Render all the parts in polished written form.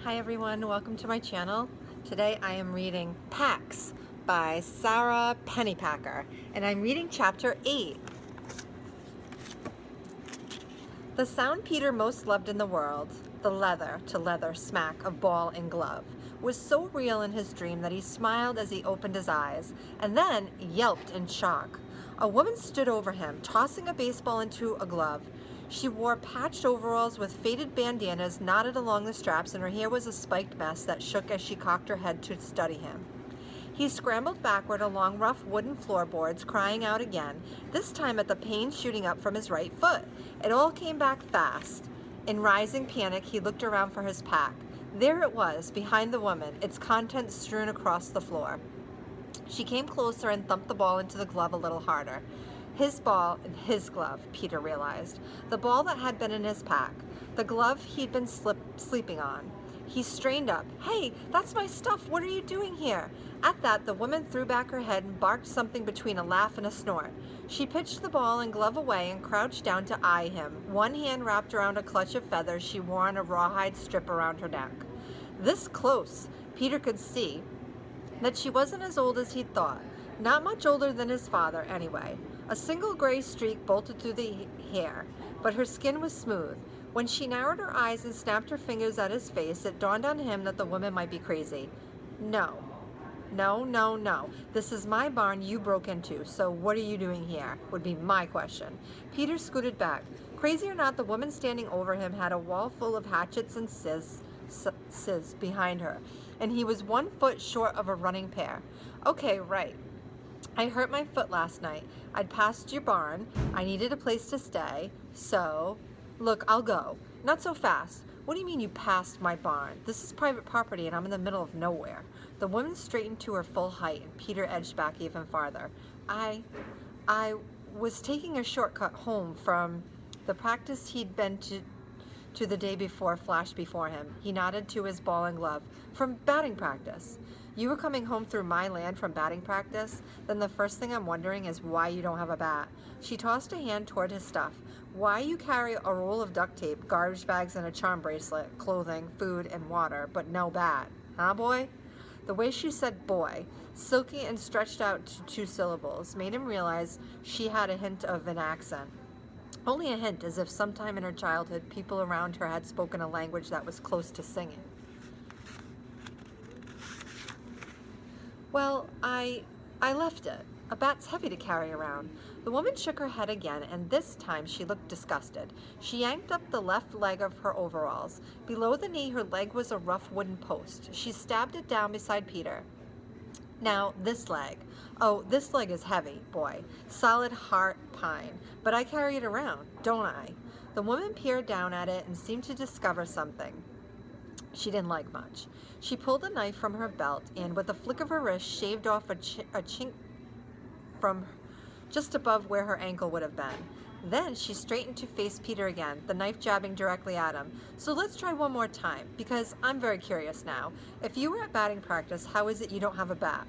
Hi everyone, welcome to my channel. Today I am reading Pax by Sara Pennypacker, and I'm reading chapter 8. The sound Peter most loved in the world, the leather-to-leather smack of ball and glove, was so real in his dream that he smiled as he opened his eyes, and then yelped in shock. A woman stood over him, tossing a baseball into a glove. She wore patched overalls with faded bandanas knotted along the straps, and her hair was a spiked mess that shook as she cocked her head to study him. He scrambled backward along rough wooden floorboards, crying out again, this time at the pain shooting up from his right foot. It all came back fast. In rising panic, he looked around for his pack. There it was, behind the woman, its contents strewn across the floor. She came closer and thumped the ball into the glove a little harder. His ball and his glove, Peter realized. The ball that had been in his pack. The glove he'd been sleeping on. He strained up. Hey, that's my stuff. What are you doing here? At that, the woman threw back her head and barked something between a laugh and a snort. She pitched the ball and glove away and crouched down to eye him, one hand wrapped around a clutch of feathers she wore on a rawhide strip around her neck. This close, Peter could see that she wasn't as old as he'd thought. Not much older than his father, anyway. A single gray streak bolted through the hair, but her skin was smooth. When she narrowed her eyes and snapped her fingers at his face, it dawned on him that the woman might be crazy. No. This is my barn you broke into, so what are you doing here? Would be my question. Peter scooted back. Crazy or not, the woman standing over him had a wall full of hatchets and scythes behind her, and he was 1 foot short of a running pair. Okay, right. I hurt my foot last night. I'd passed your barn. I needed a place to stay, so... Look, I'll go. Not so fast. What do you mean you passed my barn? This is private property and I'm in the middle of nowhere. The woman straightened to her full height and Peter edged back even farther. I was taking a shortcut home from the practice he'd been to the day before flashed before him. He nodded to his ball and glove. From batting practice. You were coming home through my land from batting practice? Then the first thing I'm wondering is why you don't have a bat. She tossed a hand toward his stuff. Why you carry a roll of duct tape, garbage bags, and a charm bracelet, clothing, food, and water, but no bat? Huh, boy? The way she said boy, silky and stretched out to 2 syllables, made him realize she had a hint of an accent. Only a hint, as if sometime in her childhood people around her had spoken a language that was close to singing. Well, I left it. A bat's heavy to carry around. The woman shook her head again, and this time she looked disgusted. She yanked up the left leg of her overalls. Below the knee, her leg was a rough wooden post. She stabbed it down beside Peter. Now, this leg. Oh, this leg is heavy, boy. Solid heart pine. But I carry it around, don't I? The woman peered down at it and seemed to discover something she didn't like much. She pulled a knife from her belt and, with a flick of her wrist, shaved off a chink from just above where her ankle would have been. Then she straightened to face Peter again, the knife jabbing directly at him. So let's try one more time, because I'm very curious now. If you were at batting practice, how is it you don't have a bat?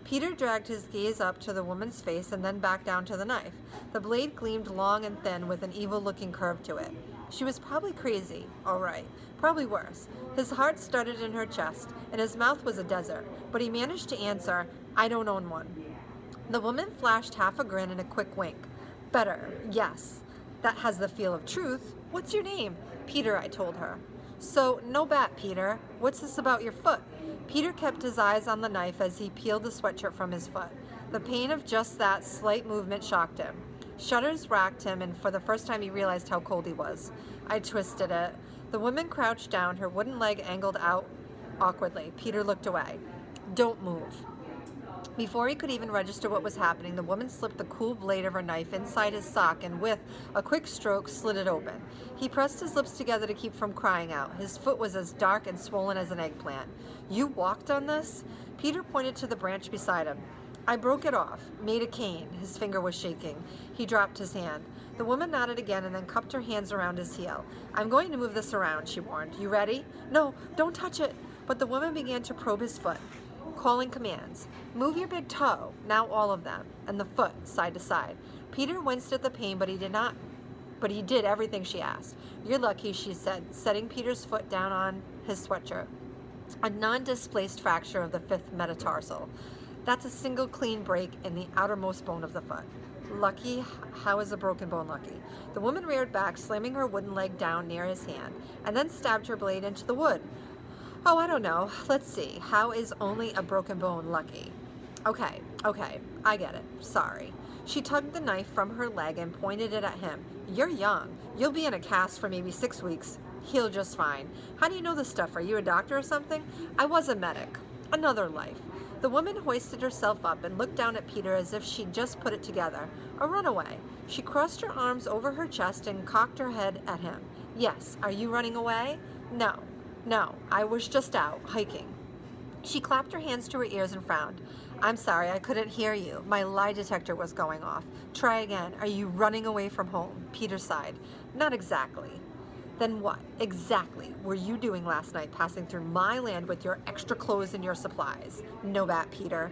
Peter dragged his gaze up to the woman's face and then back down to the knife. The blade gleamed long and thin with an evil-looking curve to it. She was probably crazy, all right, probably worse. His heart stuttered in her chest, and his mouth was a desert, but he managed to answer, I don't own one. The woman flashed half a grin and a quick wink. Better, yes. That has the feel of truth. What's your name? Peter, I told her. So, no bat, Peter. What's this about your foot? Peter kept his eyes on the knife as he peeled the sweatshirt from his foot. The pain of just that slight movement shocked him. Shudders racked him, and for the first time he realized how cold he was. I twisted it. The woman crouched down, her wooden leg angled out awkwardly. Peter looked away. Don't move. Before he could even register what was happening, the woman slipped the cool blade of her knife inside his sock and with a quick stroke slid it open. He pressed his lips together to keep from crying out. His foot was as dark and swollen as an eggplant. You walked on this? Peter pointed to the branch beside him. I broke it off, made a cane. His finger was shaking. He dropped his hand. The woman nodded again and then cupped her hands around his heel. I'm going to move this around, she warned. You ready? No, don't touch it. But the woman began to probe his foot, calling commands. Move your big toe, now all of them, and the foot, side to side. Peter winced at the pain, but he did not but he did everything she asked. You're lucky, she said, setting Peter's foot down on his sweatshirt. A non-displaced fracture of the fifth metatarsal. That's a single clean break in the outermost bone of the foot. Lucky? How is a broken bone lucky? The woman reared back, slamming her wooden leg down near his hand, and then stabbed her blade into the wood. Oh, I don't know. Let's see. How is only a broken bone lucky? Okay, I get it. Sorry. She tugged the knife from her leg and pointed it at him. You're young. You'll be in a cast for maybe 6 weeks. Heal just fine. How do you know this stuff? Are you a doctor or something? I was a medic. Another life. The woman hoisted herself up and looked down at Peter as if she'd just put it together. A runaway. She crossed her arms over her chest and cocked her head at him. Yes. Are you running away? No, I was just out, hiking. She clapped her hands to her ears and frowned. I'm sorry, I couldn't hear you. My lie detector was going off. Try again. Are you running away from home? Peter sighed. Not exactly. Then what exactly were you doing last night, passing through my land with your extra clothes and your supplies? No bat, Peter.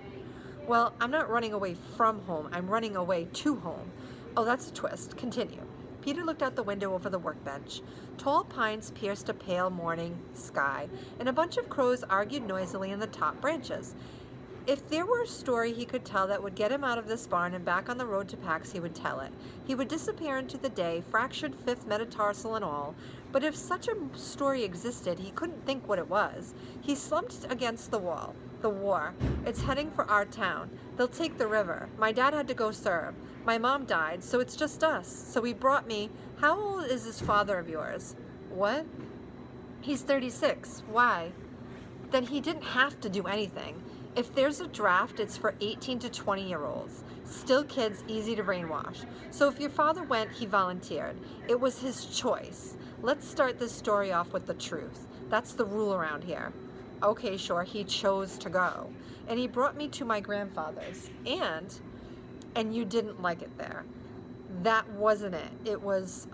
Well, I'm not running away from home. I'm running away to home. Oh, that's a twist. Continue. Peter looked out the window over the workbench. Tall pines pierced a pale morning sky, and a bunch of crows argued noisily in the top branches. If there were a story he could tell that would get him out of this barn and back on the road to Pax, he would tell it. He would disappear into the day, fractured fifth metatarsal and all. But if such a story existed, he couldn't think what it was. He slumped against the wall. The war. It's heading for our town. They'll take the river. My dad had to go serve. My mom died, so it's just us. So he brought me. How old is this father of yours? What? He's 36. Why? Then he didn't have to do anything. If there's a draft, it's for 18 to 20-year-olds. Still kids, easy to brainwash. So if your father went, he volunteered. It was his choice. Let's start this story off with the truth. That's the rule around here. Okay, sure, he chose to go. And he brought me to my grandfather's. And you didn't like it there. That wasn't it. It was,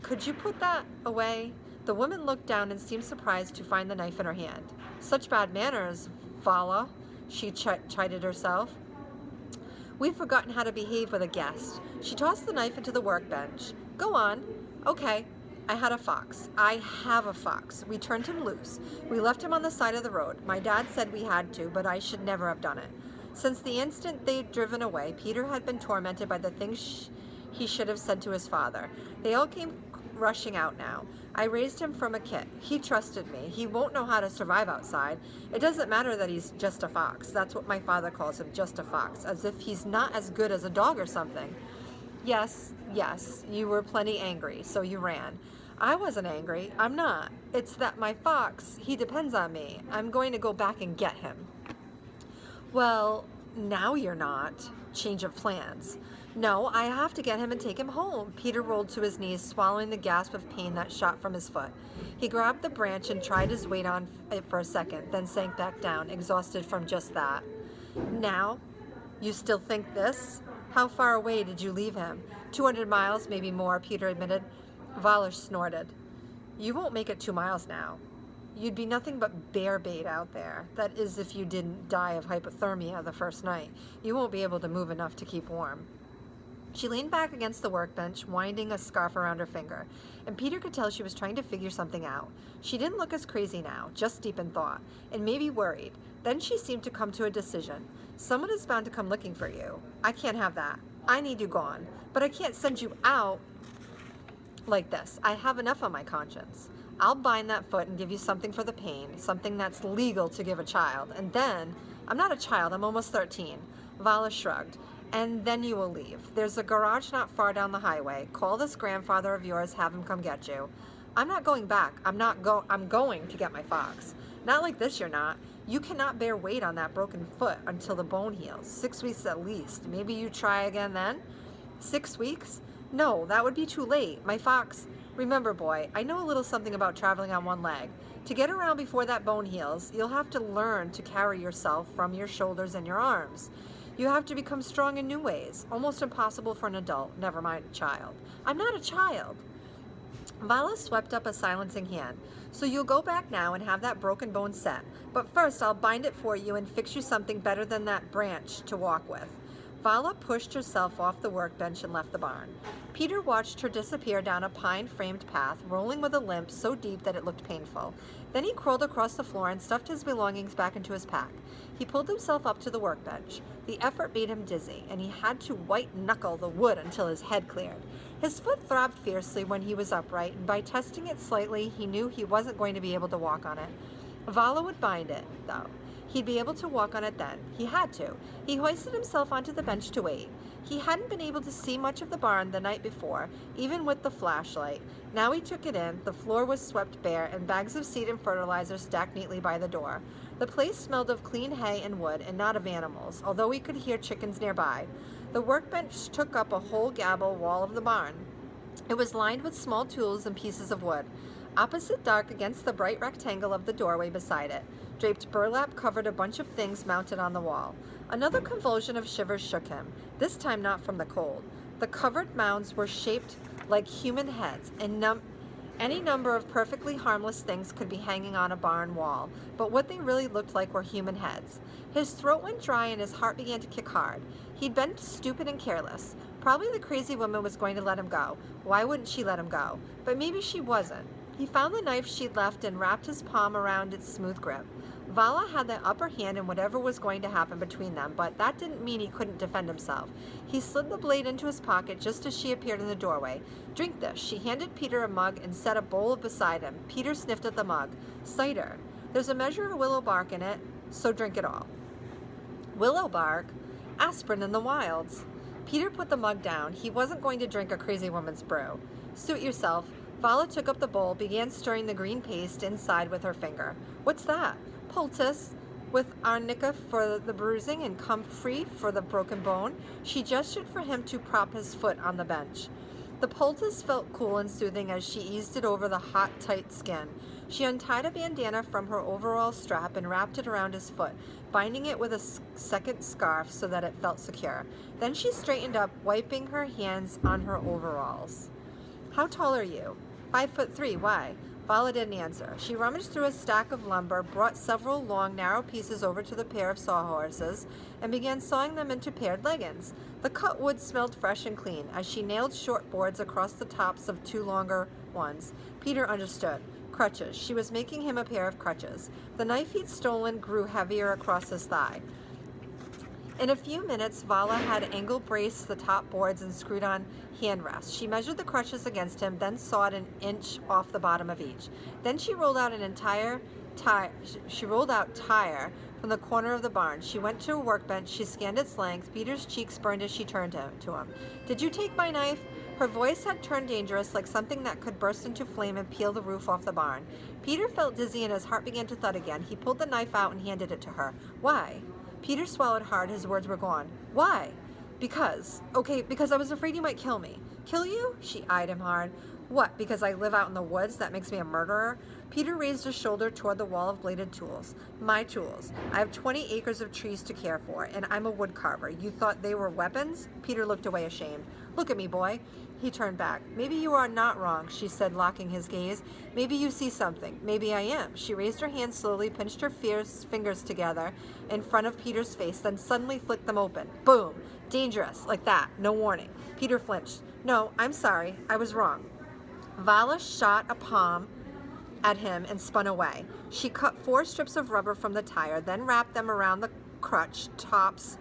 could you put that away? The woman looked down and seemed surprised to find the knife in her hand. Such bad manners, Vala, she chided herself. We've forgotten how to behave with a guest. She tossed the knife into the workbench. Go on. Okay. I had a fox. I have a fox. We turned him loose. We left him on the side of the road. My dad said we had to, but I should never have done it. Since the instant they'd driven away, Peter had been tormented by the things he should have said to his father. They all came rushing out now. I raised him from a kit. He trusted me. He won't know how to survive outside. It doesn't matter that he's just a fox. That's what my father calls him, just a fox, as if he's not as good as a dog or something. Yes, you were plenty angry, so you ran. I wasn't angry. I'm not. It's that my fox, he depends on me. I'm going to go back and get him. Well, now you're not. Change of plans. No, I have to get him and take him home. Peter rolled to his knees, swallowing the gasp of pain that shot from his foot. He grabbed the branch and tried his weight on it for a second, then sank back down, exhausted from just that. Now, you still think this? How far away did you leave him? 200 miles, maybe more, Peter admitted. Vala snorted. You won't make it 2 miles now. You'd be nothing but bear bait out there. That is, if you didn't die of hypothermia the first night. You won't be able to move enough to keep warm. She leaned back against the workbench, winding a scarf around her finger, and Peter could tell she was trying to figure something out. She didn't look as crazy now, just deep in thought, and maybe worried. Then she seemed to come to a decision. Someone is bound to come looking for you. I can't have that. I need you gone. But I can't send you out like this. I have enough on my conscience. I'll bind that foot and give you something for the pain, something that's legal to give a child. And then, I'm not a child, I'm almost 13. Vala shrugged. And then you will leave. There's a garage not far down the highway. Call this grandfather of yours, have him come get you. I'm not going back. I'm going to get my fox. Not like this, you're not. You cannot bear weight on that broken foot until the bone heals. 6 weeks at least. Maybe you try again then? 6 weeks? No, that would be too late. My fox... Remember, boy, I know a little something about traveling on one leg. To get around before that bone heals, you'll have to learn to carry yourself from your shoulders and your arms. You have to become strong in new ways. Almost impossible for an adult, never mind a child. I'm not a child. Vala swept up a silencing hand. So you'll go back now and have that broken bone set. But first I'll bind it for you and fix you something better than that branch to walk with. Vala pushed herself off the workbench and left the barn. Peter watched her disappear down a pine-framed path, rolling with a limp so deep that it looked painful. Then he crawled across the floor and stuffed his belongings back into his pack. He pulled himself up to the workbench. The effort made him dizzy, and he had to white-knuckle the wood until his head cleared. His foot throbbed fiercely when he was upright, and by testing it slightly, he knew he wasn't going to be able to walk on it. Vala would bind it, though. He'd be able to walk on it then. He had to. He hoisted himself onto the bench to wait. He hadn't been able to see much of the barn the night before, even with the flashlight. Now he took it in. The floor was swept bare, and bags of seed and fertilizer stacked neatly by the door. The place smelled of clean hay and wood, and not of animals, although he could hear chickens nearby. The workbench took up a whole gable wall of the barn. It was lined with small tools and pieces of wood. Opposite dark against the bright rectangle of the doorway beside it, draped burlap covered a bunch of things mounted on the wall. Another convulsion of shivers shook him, this time not from the cold. The covered mounds were shaped like human heads, and any number of perfectly harmless things could be hanging on a barn wall, but what they really looked like were human heads. His throat went dry and his heart began to kick hard. He'd been stupid and careless. Probably the crazy woman was going to let him go. Why wouldn't she let him go? But maybe she wasn't. He found the knife she'd left and wrapped his palm around its smooth grip. Vala had the upper hand in whatever was going to happen between them, but that didn't mean he couldn't defend himself. He slid the blade into his pocket just as she appeared in the doorway. "Drink this." She handed Peter a mug and set a bowl beside him. Peter sniffed at the mug. "Cider. There's a measure of willow bark in it, so drink it all." Willow bark? Aspirin in the wilds. Peter put the mug down. He wasn't going to drink a crazy woman's brew. "Suit yourself." Vala took up the bowl, began stirring the green paste inside with her finger. "What's that?" "Poultice, with arnica for the bruising and comfrey for the broken bone." She gestured for him to prop his foot on the bench. The poultice felt cool and soothing as she eased it over the hot, tight skin. She untied a bandana from her overall strap and wrapped it around his foot, binding it with a second scarf so that it felt secure. Then she straightened up, wiping her hands on her overalls. "How tall are you?" 5'3". Why?" Vala didn't answer. She rummaged through a stack of lumber, brought several long, narrow pieces over to the pair of sawhorses, and began sawing them into paired leggings. The cut wood smelled fresh and clean as she nailed short boards across the tops of two longer ones. Peter understood. Crutches. She was making him a pair of crutches. The knife he'd stolen grew heavier across his thigh. In a few minutes, Vala had angle braced the top boards and screwed on hand rests. She measured the crutches against him, then sawed an inch off the bottom of each. Then she rolled out tire from the corner of the barn. She went to a workbench. She scanned its length. Peter's cheeks burned as she turned to him. "Did you take my knife?" Her voice had turned dangerous, like something that could burst into flame and peel the roof off the barn. Peter felt dizzy and his heart began to thud again. He pulled the knife out and handed it to her. "Why?" Peter swallowed hard. His words were gone. "Why?" Because I was afraid you might kill me." "Kill you?" She eyed him hard. "What, because I live out in the woods? That makes me a murderer?" Peter raised his shoulder toward the wall of bladed tools. "My tools. I have 20 acres of trees to care for, and I'm a wood carver. You thought they were weapons?" Peter looked away ashamed. "Look at me, boy." He turned back. "Maybe you are not wrong," she said, locking his gaze. "Maybe you see something. Maybe I am." She raised her hand slowly, pinched her fierce fingers together in front of Peter's face, then suddenly flicked them open. Boom! Dangerous, like that, no warning. Peter flinched. "No, I'm sorry. I was wrong." Vala shot a palm at him and spun away. She cut 4 strips of rubber from the tire, then wrapped them around the crutch tops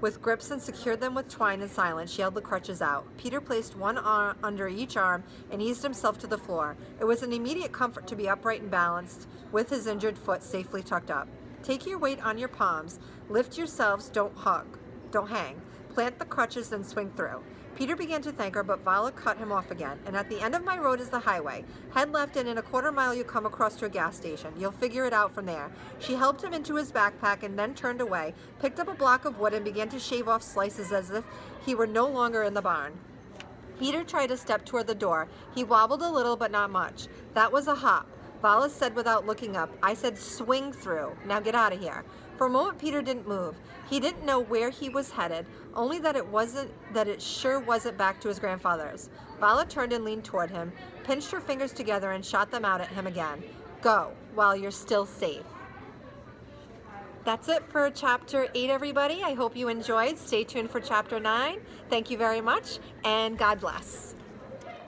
with grips and secured them with twine. In silence, she held the crutches out. Peter placed one arm under each arm and eased himself to the floor. It was an immediate comfort to be upright and balanced with his injured foot safely tucked up. "Take your weight on your palms. Lift yourselves, don't hang. Plant the crutches, then swing through." Peter began to thank her, but Vala cut him off again. "And at the end of my road is the highway. Head left, and in a quarter mile you come across to a gas station. You'll figure it out from there." She helped him into his backpack and then turned away, picked up a block of wood, and began to shave off slices as if he were no longer in the barn. Peter tried to step toward the door. He wobbled a little, but not much. "That was a hop." Vala said without looking up. "I said swing through. Now get out of here." For a moment, Peter didn't move. He didn't know where he was headed, only that it sure wasn't back to his grandfather's. Vala turned and leaned toward him, pinched her fingers together and shot them out at him again. "Go, while you're still safe." That's it for Chapter 8, everybody. I hope you enjoyed. Stay tuned for Chapter 9. Thank you very much, and God bless.